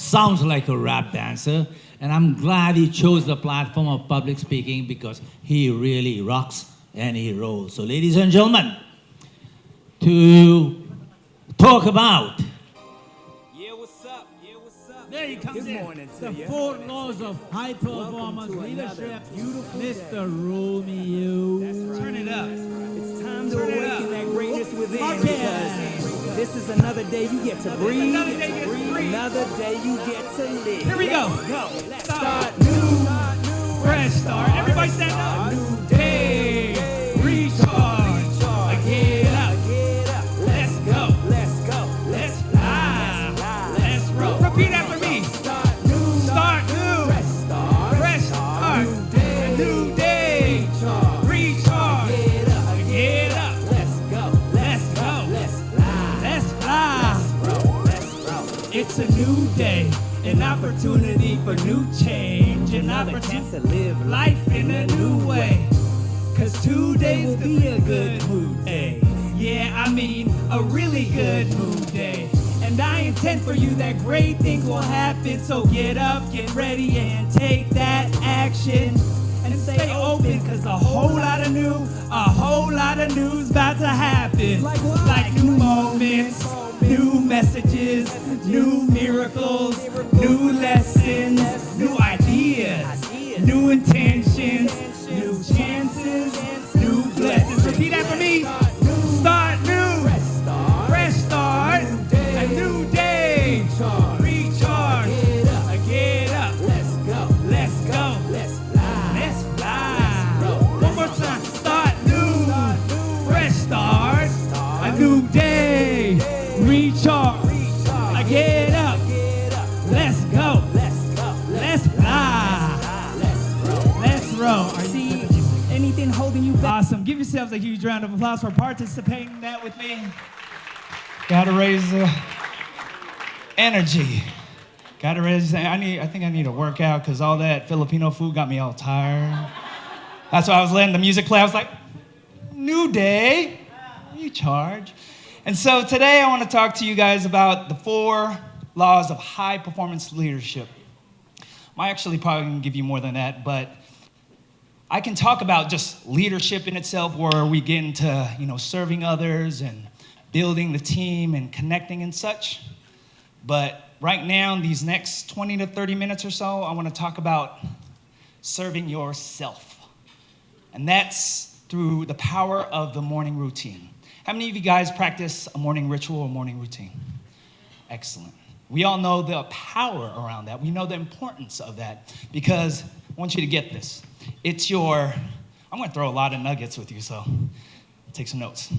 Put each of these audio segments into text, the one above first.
sounds like a rap dancer. And I'm glad he chose the platform of public speaking because he really rocks and he rolls. So, ladies and gentlemen, to talk about. Yeah, what's up? Yeah, what's up? There he comes Good in. morning to The you. 4 laws of high performance Welcome to leadership. another beautiful Mr. Romeo. That's right. Turn it up. It's time to Turn it awaken up. that greatness within Marquez. because this is another day you get to breathe. Another day you get to breathe. Another day you get to live. Here we go. Let's go. Let's Start. start new. Fresh start. Everybody stand up. New day. Recharge. Get up. Get up. Let's go. Let's go. Let's fly. Let's roll. Repeat after me. Start new. Start new. Fresh start. Fresh start. A new day. Recharge. Get up. Get up. Let's go. Let's go. Let's fly. Let's fly. Roll. Let's roll. It's a new day. An opportunity for new change. An Another opportunity chance to live life in a new way. Cause today will be a good mood day. Yeah, I mean a really good mood day. And I intend for you that great things will happen. So get up, get ready, and take that action. And stay open, cause a whole lot of news about to happen. Like what? Like new moments, new messages, new miracles, new lessons, new ideas, new intentions, new chances, new blessings. Repeat after me. Start new. Fresh start. A new day. Recharge. Get up. Let's go. Let's go. Let's fly. Let's fly. One more time. Start new. Fresh start. A new day. Recharge. Get up. Let's go. Let's fly. Let's roll. Are you Anything holding you back? awesome? Give yourselves a huge round of applause for participating in that with me. Gotta raise the energy. Gotta raise. I think I need to work out because all that Filipino food got me all tired. That's why I was letting the music play. I was like, new day, recharge. And so today I want to talk to you guys about the 4 laws of high performance leadership. I'm actually probably gonna give you more than that, but I can talk about just leadership in itself, where we get into, serving others and building the team and connecting and such. But right now, in these next 20 to 30 minutes or so, I want to talk about serving yourself. And that's through the power of the morning routine. How many of you guys practice a morning ritual or morning routine? Excellent. We all know the power around that. We know the importance of that because I want you to get this. I'm going to throw a lot of nuggets with you, so take some notes.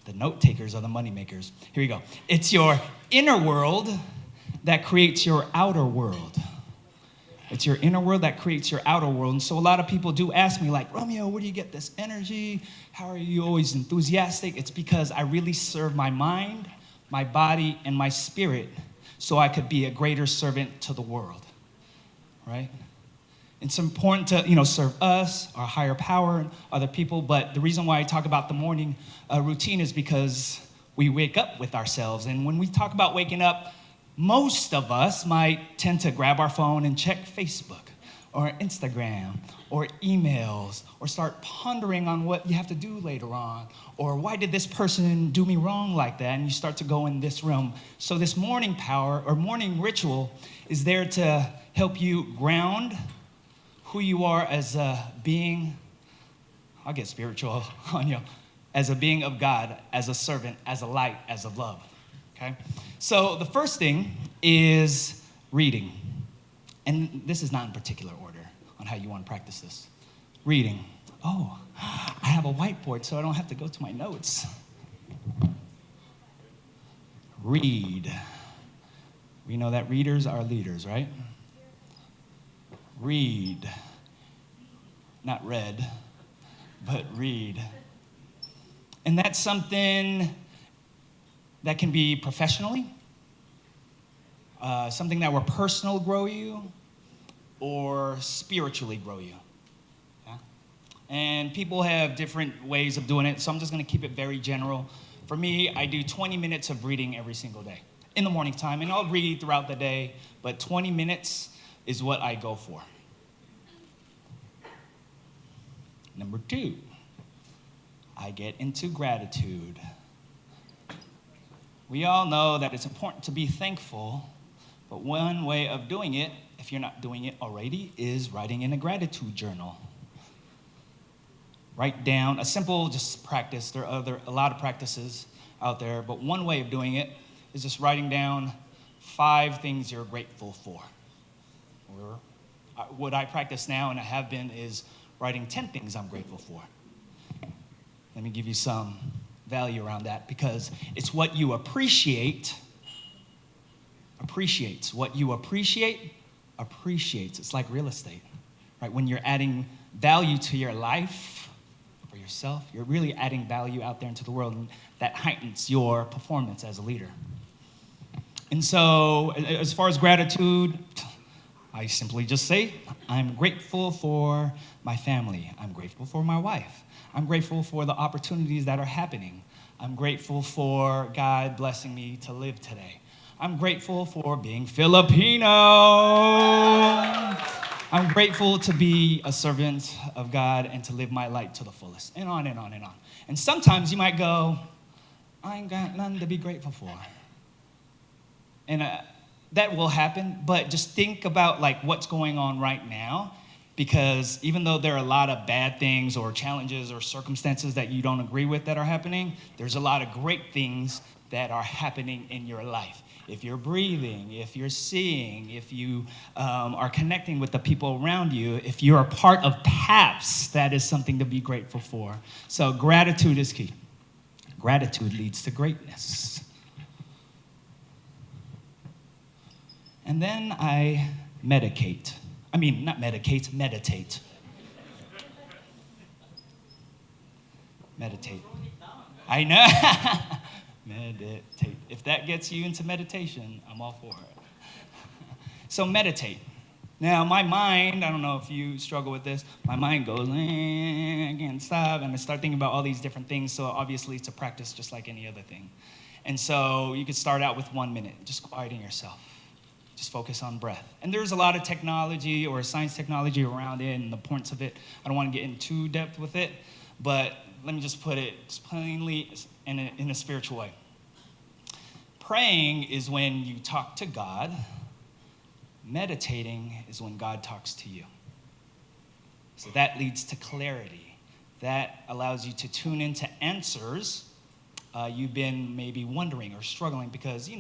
The note takers are the money makers. Here you go. It's your inner world that creates your outer world. It's your inner world that creates your outer world. And so a lot of people do ask me, like, Romeo, where do you get this energy? How are you always enthusiastic? It's because I really serve my mind, my body, and my spirit so I could be a greater servant to the world, right? It's important to, serve us, our higher power, and other people. But the reason why I talk about the morning routine is because we wake up with ourselves. And when we talk about waking up, most of us might tend to grab our phone and check Facebook or Instagram or emails or start pondering on what you have to do later on. Or why did this person do me wrong like that? And you start to go in this realm. So this morning power or morning ritual is there to help you ground who you are as a being. I'll get spiritual on you. As a being of God, as a servant, as a light, as a love. Okay? So the first thing is reading. And this is not in particular order on how you want to practice this. Reading. Oh, I have a whiteboard so I don't have to go to my notes. Read. We know that readers are leaders, right? Read. Not read, but read. And that's something that can be professionally, something that will personal grow you, or spiritually grow you. Yeah? And people have different ways of doing it, so I'm just going to keep it very general. For me, I do 20 minutes of reading every single day. in the morning time, and I'll read throughout the day, but 20 minutes is what I go for. Number 2, I get into gratitude. We all know that it's important to be thankful, but one way of doing it, if you're not doing it already, is writing in a gratitude journal. Write down a simple just practice. There are a lot of practices out there, but one way of doing it is just writing down 5 things you're grateful for. Or what I practice now, and I have been, is writing 10 things I'm grateful for. Let me give you some value around that, because it's what you appreciates. What you appreciates. It's like real estate, right? When you're adding value to your life, for yourself, you're really adding value out there into the world, and that heightens your performance as a leader. And so, as far as gratitude, I simply just say, I'm grateful for my family. I'm grateful for my wife. I'm grateful for the opportunities that are happening. I'm grateful for God blessing me to live today. I'm grateful for being Filipino. I'm grateful to be a servant of God and to live my life to the fullest, and on and on and on. And sometimes you might go, I ain't got nothing to be grateful for. And that will happen, but just think about like what's going on right now, because even though there are a lot of bad things or challenges or circumstances that you don't agree with that are happening, there's a lot of great things that are happening in your life. If you're breathing, if you're seeing, if you are connecting with the people around you, if you're a part of PAPS, that is something to be grateful for. So gratitude is key. Gratitude leads to greatness. And then I meditate. Meditate. Meditate. I know. Meditate. If that gets you into meditation, I'm all for it. So meditate. Now, my mind, I don't know if you struggle with this, my mind goes, I can't stop, and I start thinking about all these different things, so obviously it's a practice just like any other thing. And so you could start out with 1 minute, just quieting yourself. Just focus on breath. And there's a lot of technology or science technology around it and the points of it. I don't want to get in too depth with it, but let me just put it just plainly in a spiritual way. Praying is when you talk to God. Meditating is when God talks to you. So that leads to clarity. That allows you to tune into answers you've been maybe wondering or struggling, because,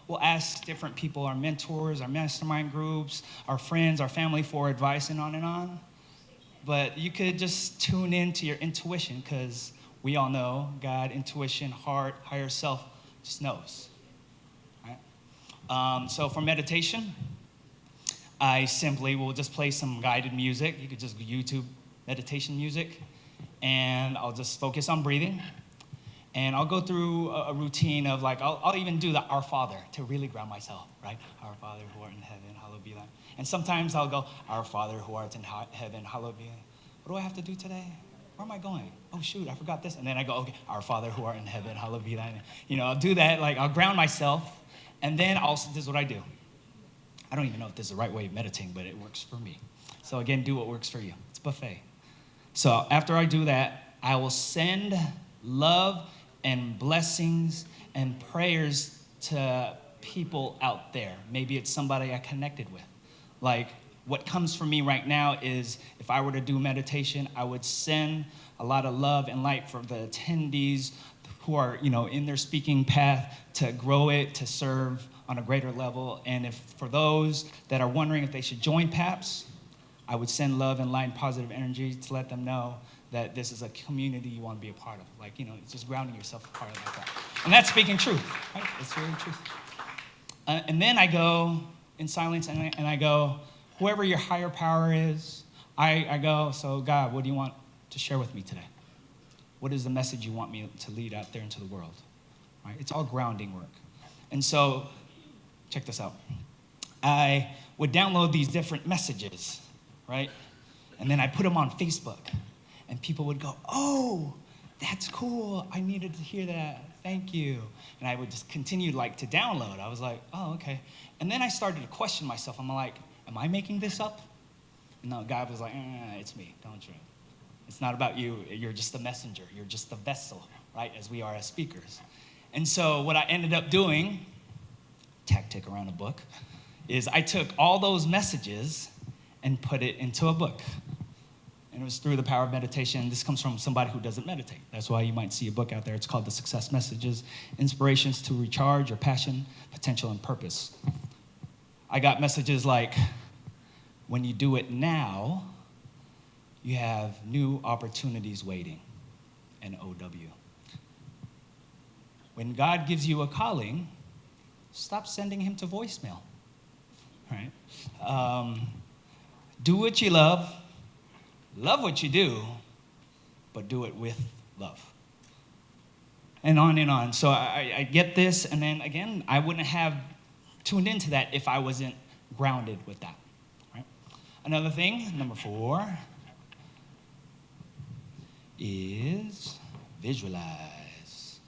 we'll ask different people, our mentors, our mastermind groups, our friends, our family for advice and on and on. But you could just tune into your intuition, because we all know God, intuition, heart, higher self just knows. Right? So for meditation, I simply will just play some guided music. You could just YouTube meditation music, and I'll just focus on breathing. And I'll go through a routine of I'll even do the Our Father to really ground myself, right? Our Father who art in heaven, hallowed be thy. And sometimes I'll go, Our Father who art in heaven, hallowed be thy. What do I have to do today? Where am I going? Oh, shoot, I forgot this. And then I go, okay, Our Father who art in heaven, hallowed be thy name. I'll do that, I'll ground myself. And then this is what I do. I don't even know if this is the right way of meditating, but it works for me. So again, do what works for you. It's a buffet. So after I do that, I will send love and blessings and prayers to people out there. Maybe it's somebody I connected with. What comes from me right now is, if I were to do meditation, I would send a lot of love and light for the attendees who are, in their speaking path to grow it, to serve on a greater level. And if for those that are wondering if they should join PAPS, I would send love and light and positive energy to let them know that this is a community you want to be a part of. It's just grounding yourself a part of like that. And that's speaking truth, right? It's really truth. And then I go in silence and I go, whoever your higher power is, I go, so God, what do you want to share with me today? What is the message you want me to lead out there into the world? Right? It's all grounding work. And so, check this out. I would download these different messages, right? And then I put them on Facebook. And people would go, oh, that's cool. I needed to hear that. thank you. And I would just continue like to download. I was like, oh, okay. And then I started to question myself. I'm like, am I making this up? And no, God was like, it's me, don't you? It's not about you. You're just a messenger. You're just a vessel, right, as we are as speakers. And so what I ended up doing, tactic around a book, is I took all those messages and put it into a book. And it was through the power of meditation. This comes from somebody who doesn't meditate. That's why you might see a book out there. It's called The Success Messages, Inspirations to Recharge Your Passion, Potential, and Purpose. I got messages like, when you do it now, you have new opportunities waiting, N-O-W. When God gives you a calling, stop sending him to voicemail, right? Do what you love what you do, but do it with love. And on and on. So I get this, and then again, I wouldn't have tuned into that if I wasn't grounded with that, right? Another thing, number 4, is visualize.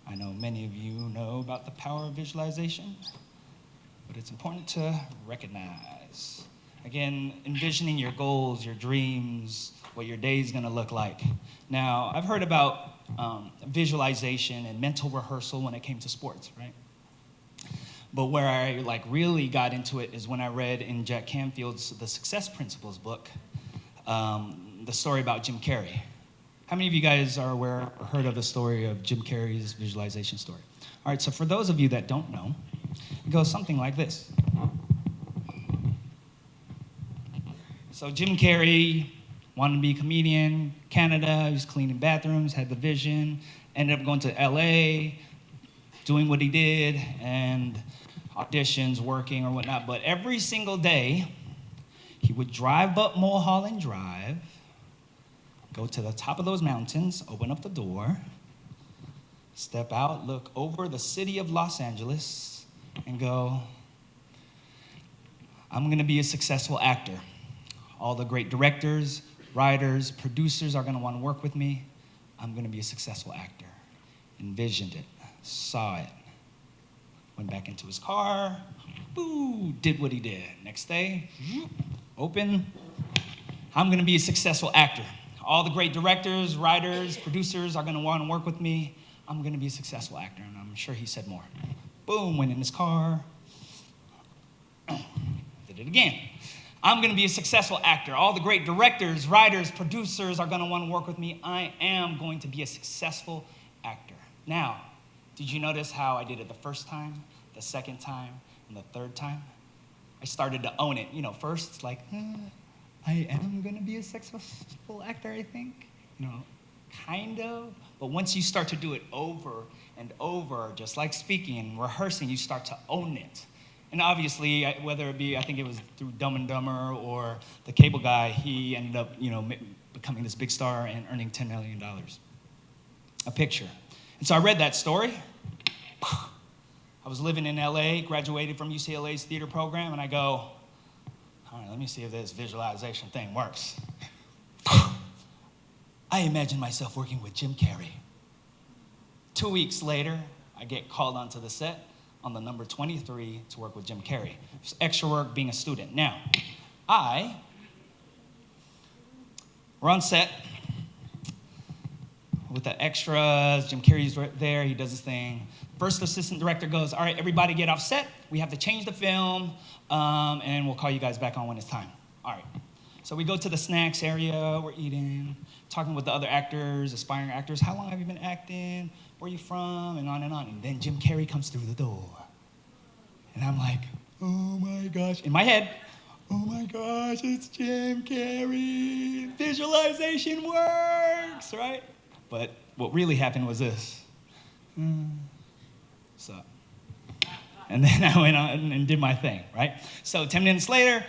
I know many of you know about the power of visualization, but it's important to recognize. Again, envisioning your goals, your dreams, what your day is going to look like. Now, I've heard about visualization and mental rehearsal when it came to sports, right? But where I really got into it is when I read in Jack Canfield's The Success Principles book, the story about Jim Carrey. How many of you guys are aware or heard of the story of Jim Carrey's visualization story? All right, so for those of you that don't know, it goes something like this. So Jim Carrey wanted to be a comedian, Canada, he was cleaning bathrooms, had the vision, ended up going to LA, doing what he did, and auditions, working or whatnot. But every single day, he would drive up Mulholland Drive, go to the top of those mountains, open up the door, step out, look over the city of Los Angeles, and go, I'm going to be a successful actor. All the great directors, writers, producers are going to want to work with me. I'm going to be a successful actor. Envisioned it, saw it, went back into his car, boo, did what he did. Next day, open, I'm going to be a successful actor. All the great directors, writers, producers are going to want to work with me. I'm going to be a successful actor, and I'm sure he said more. Boom, went in his car, did it again. I'm going to be a successful actor. All the great directors, writers, producers are going to want to work with me. I am going to be a successful actor. Now, did you notice how I did it the first time, the second time, and the third time? I started to own it. First it's like, I am going to be a successful actor, I think. Kind of. But once you start to do it over and over, just like speaking and rehearsing, you start to own it. And obviously, whether it be, I think it was through Dumb and Dumber or The Cable Guy, he ended up, becoming this big star and earning $10 million. A picture. And so I read that story. I was living in LA, graduated from UCLA's theater program, and I go, all right, let me see if this visualization thing works. I imagine myself working with Jim Carrey. 2 weeks later, I get called onto the set on the number 23 to work with Jim Carrey. It's extra work being a student. Now, we're on set with the extras. Jim Carrey's right there. He does his thing. First assistant director goes, all right, everybody get off set. We have to change the film, and we'll call you guys back on when it's time. All right. So we go to the snacks area. We're eating, talking with the other actors, aspiring actors. How long have you been acting? Where are you from? And on and on. And then Jim Carrey comes through the door. And I'm like, oh my gosh. In my head, oh my gosh, it's Jim Carrey. Visualization works, right? But what really happened was this. What's up? And then I went on and did my thing, right? So 10 minutes later,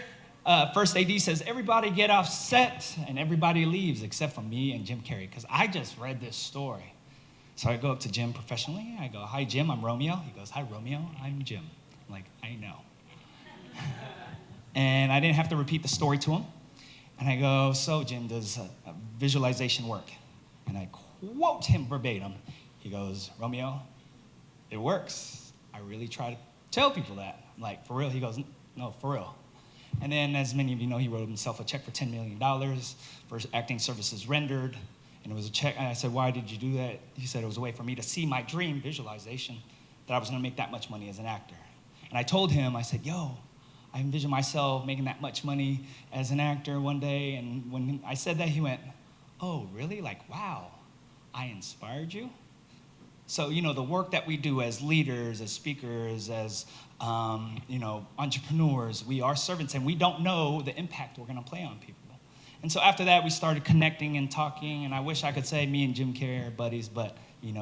first AD says, everybody get off set, and everybody leaves except for me and Jim Carrey, because I just read this story. So I go up to Jim professionally. I go, hi, Jim, I'm Romeo. He goes, hi, Romeo, I'm Jim. I'm like, I know. And I didn't have to repeat the story to him. And I go, so, Jim, does visualization work? And I quote him verbatim. He goes, Romeo, it works. I really try to tell people that. I'm like, for real? He goes, no, for real. And then, as many of you know, he wrote himself a check for $10 million for acting services rendered. And it was a check, and I said, why did you do that? He said it was a way for me to see my dream visualization that I was gonna make that much money as an actor. And I told him, I said, yo, I envision myself making that much money as an actor one day. And when I said that, he went, oh, really? Like, wow, I inspired you? So, the work that we do as leaders, as speakers, as, entrepreneurs, we are servants, and we don't know the impact we're gonna play on people. And so after that, we started connecting and talking, and I wish I could say me and Jim Carrey are buddies, but,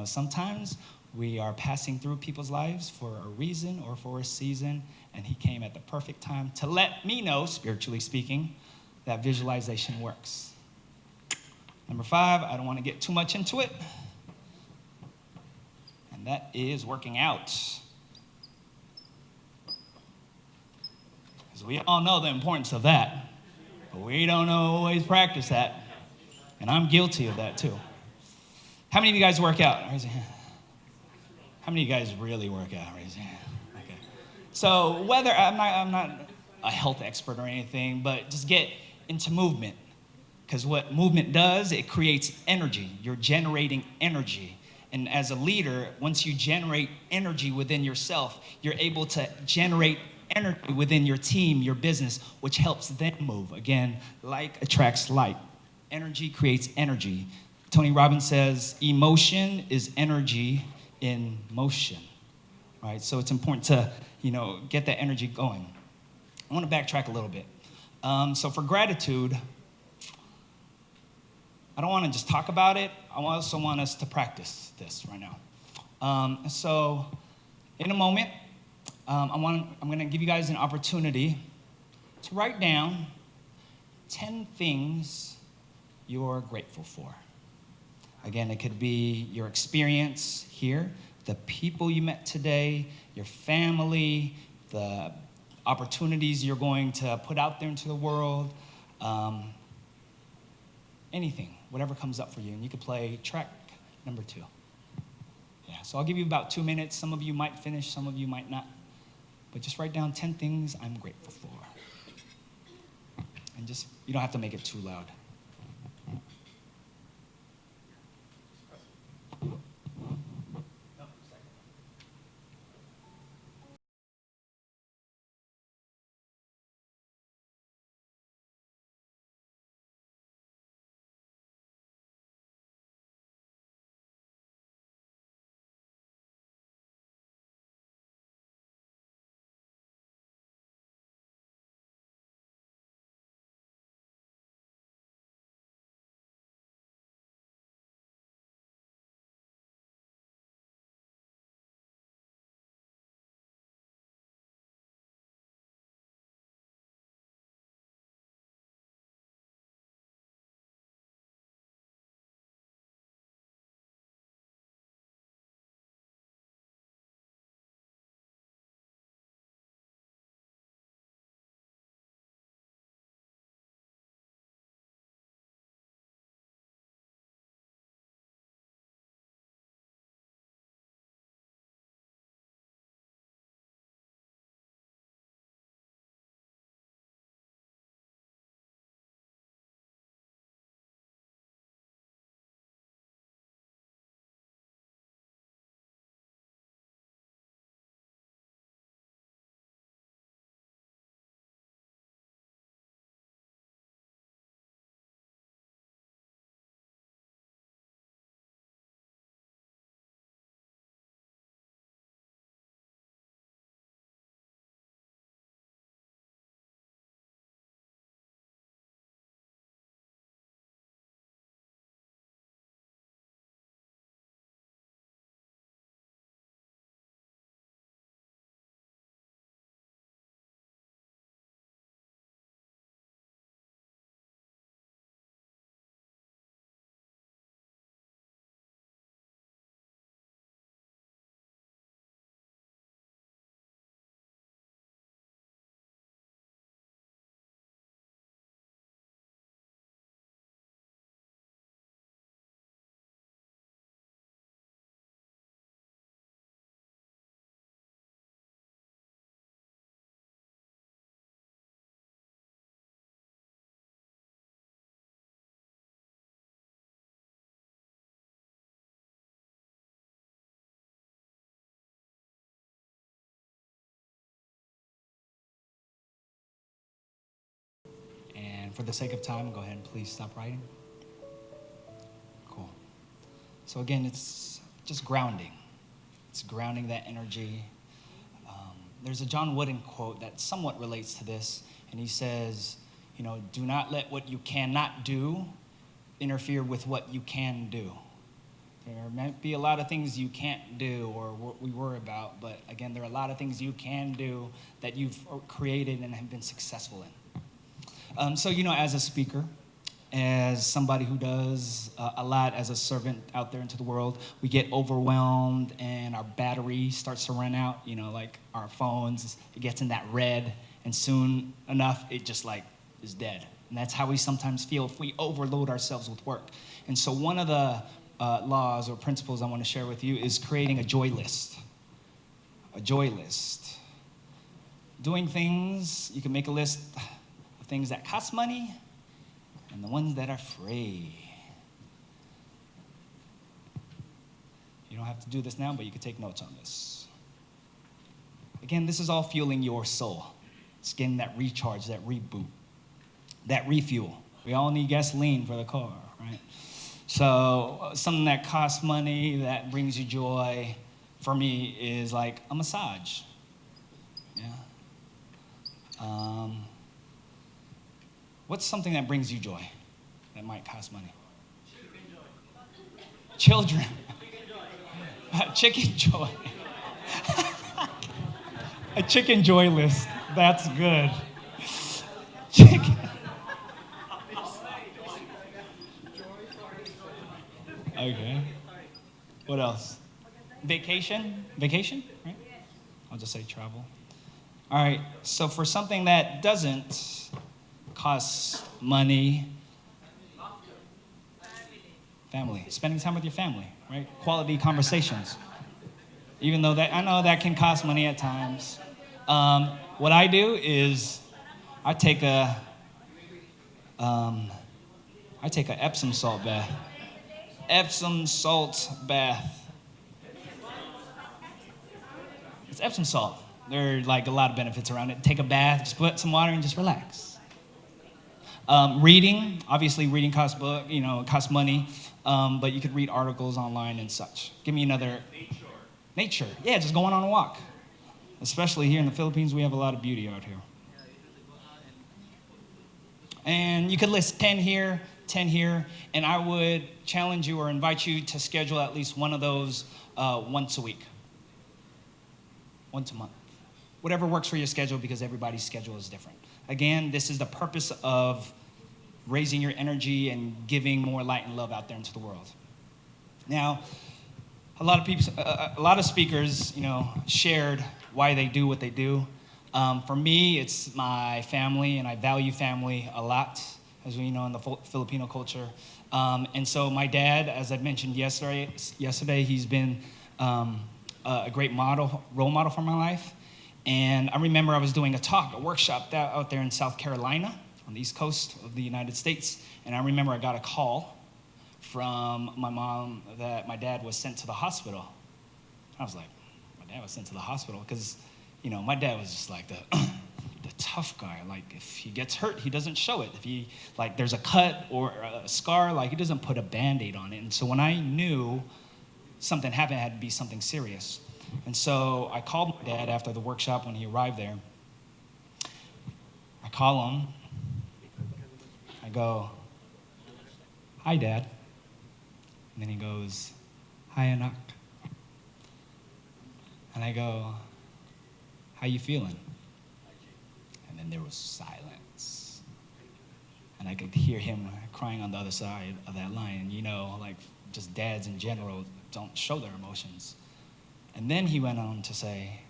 sometimes we are passing through people's lives for a reason or for a season, and he came at the perfect time to let me know, spiritually speaking, that visualization works. Number 5, I don't want to get too much into it, and that is working out. Because we all know the importance of that, but we don't always practice that, and I'm guilty of that too. How many of you guys work out? Raise your hand. How many of you guys really work out? Raise your hand. Okay. So whether, I'm not a health expert or anything, but just get into movement. Because what movement does, it creates energy. You're generating energy. And as a leader, once you generate energy within yourself, you're able to generate energy within your team, your business, which helps them move. Again, like attracts like. Energy creates energy. Tony Robbins says, emotion is energy in motion, right? So it's important to, get that energy going. I want to backtrack a little bit. So for gratitude, I don't want to just talk about it. I also want us to practice this right now. So in a moment, I'm going to give you guys an opportunity to write down 10 things you're grateful for. Again, it could be your experience here, the people you met today, your family, the opportunities you're going to put out there into the world, anything, whatever comes up for you. And you could play track number 2. Yeah, so I'll give you about 2 minutes. Some of you might finish, some of you might not. But just write down 10 things I'm grateful for. And just, you don't have to make it too loud. And for the sake of time, go ahead and please stop writing. Cool. So again, it's just grounding. It's grounding that energy. There's a John Wooden quote that somewhat relates to this, and he says, do not let what you cannot do interfere with what you can do. There might be a lot of things you can't do or what we worry about, but again, there are a lot of things you can do that you've created and have been successful in. So, as a speaker, as somebody who does a lot as a servant out there into the world, we get overwhelmed and our battery starts to run out, like our phones, it gets in that red, and soon enough, it just is dead. And that's how we sometimes feel if we overload ourselves with work. And so one of the laws or principles I want to share with you is creating a joy list. A joy list. Doing things, you can make a list of things that cost money and the ones that are free. You don't have to do this now, but you can take notes on this. Again, this is all fueling your soul. It's getting that recharge, that reboot, that refuel. We all need gasoline for the car, right? So something that costs money, that brings you joy, for me, is like a massage. Yeah. What's something that brings you joy that might cost money? Children. Chicken joy. A chicken joy list. That's good. Chicken. Okay. What else? Vacation? Vacation? Right? I'll just say travel. All right. So for something that doesn't cost money, family. Spending time with your family, right? Quality conversations. Even though I know that can cost money at times. What I do is I take a Epsom salt bath. Epsom salt bath. It's Epsom salt. There are a lot of benefits around it. Take a bath, just put some water and just relax. Reading, obviously reading costs costs money, but you could read articles online and such. Give me another. Nature. Yeah, just going on a walk. Especially here in the Philippines, we have a lot of beauty out here. And you could list 10 here, 10 here, and I would challenge you or invite you to schedule at least one of those once a week. Once a month. Whatever works for your schedule, because everybody's schedule is different. Again, this is the purpose of raising your energy and giving more light and love out there into the world. Now, a lot of speakers, shared why they do what they do. For me, it's my family, and I value family a lot, as we know in the Filipino culture. And so my dad, as I mentioned yesterday, he's been a great role model for my life. And I remember I was doing a workshop out there in South Carolina, on the East Coast of the United States. And I remember I got a call from my mom that my dad was sent to the hospital. I was like, my dad was sent to the hospital? Because, my dad was just like the tough guy. If he gets hurt, he doesn't show it. If he, there's a cut or a scar, he doesn't put a Band-Aid on it. And so when I knew something happened, it had to be something serious. And so I called my dad after the workshop when he arrived there. I call him. I go, "Hi, Dad." And then he goes, "Hi, Anak." And I go, "How you feeling?" And then there was silence. And I could hear him crying on the other side of that line. Just dads in general don't show their emotions. And then he went on to say,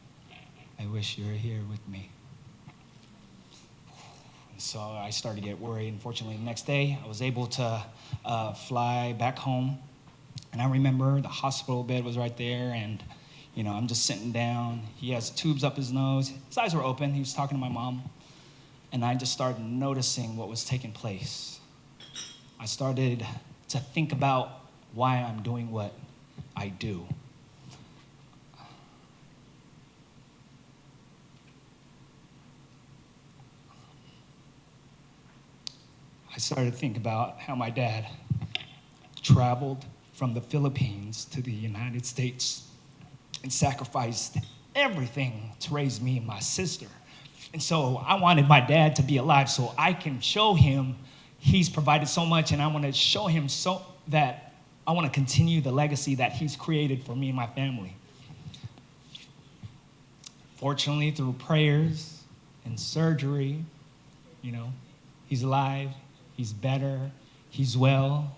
"I wish you were here with me." So I started to get worried. Unfortunately, the next day, I was able to fly back home. And I remember the hospital bed was right there, and, I'm just sitting down. He has tubes up his nose. His eyes were open. He was talking to my mom. And I just started noticing what was taking place. I started to think about why I'm doing what I do. I started to think about how my dad traveled from the Philippines to the United States and sacrificed everything to raise me and my sister. And so I wanted my dad to be alive so I can show him he's provided so much, and I want to show him so that I want to continue the legacy that he's created for me and my family. Fortunately, through prayers and surgery, he's alive, he's better, he's well.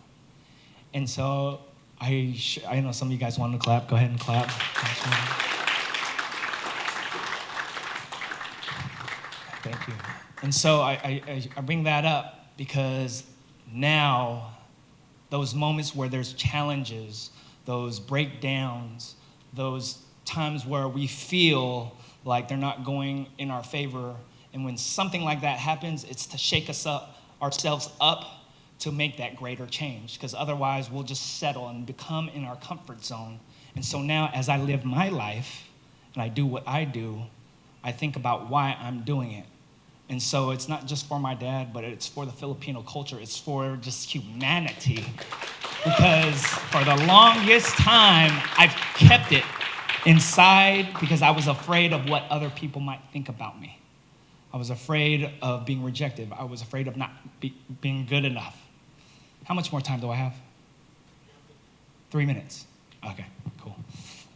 And so I know some of you guys want to clap. Go ahead and clap. Thank you. And so I bring that up because now those moments where there's challenges, those breakdowns, those times where we feel like they're not going in our favor, and when something like that happens, it's to shake ourselves up to make that greater change, because otherwise we'll just settle and become in our comfort zone. And so now as I live my life and I do what I do, I think about why I'm doing it. And so it's not just for my dad, but it's for the Filipino culture. It's for just humanity. Because for the longest time, I've kept it inside because I was afraid of what other people might think about me. I was afraid of being rejected. I was afraid of not being good enough. How much more time do I have? 3 minutes. Okay, cool.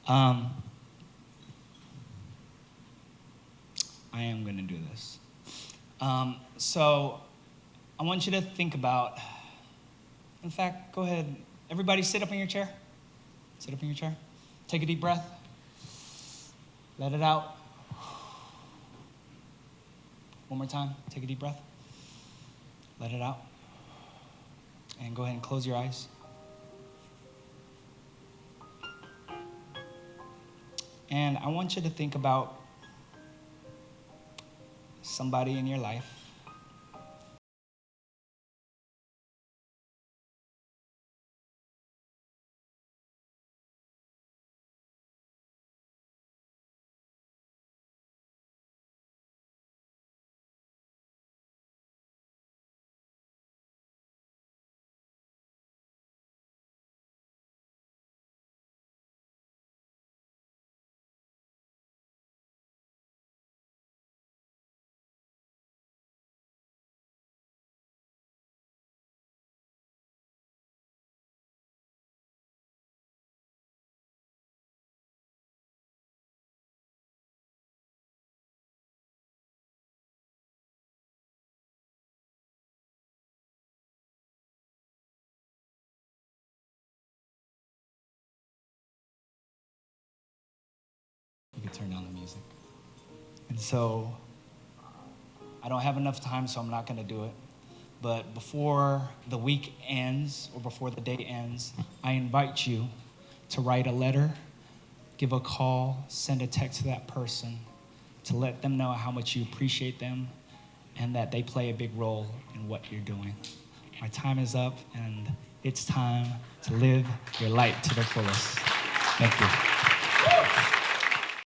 I am going to do this. So I want you to think about, in fact, go ahead. Everybody sit up in your chair. Sit up in your chair. Take a deep breath. Let it out. One more time. Take a deep breath. Let it out. And go ahead and close your eyes. And I want you to think about somebody in your life. You can turn down the music. And so I don't have enough time, so I'm not going to do it. But before the week ends or before the day ends, I invite you to write a letter, give a call, send a text to that person to let them know how much you appreciate them and that they play a big role in what you're doing. My time is up, and it's time to live your light to the fullest. Thank you.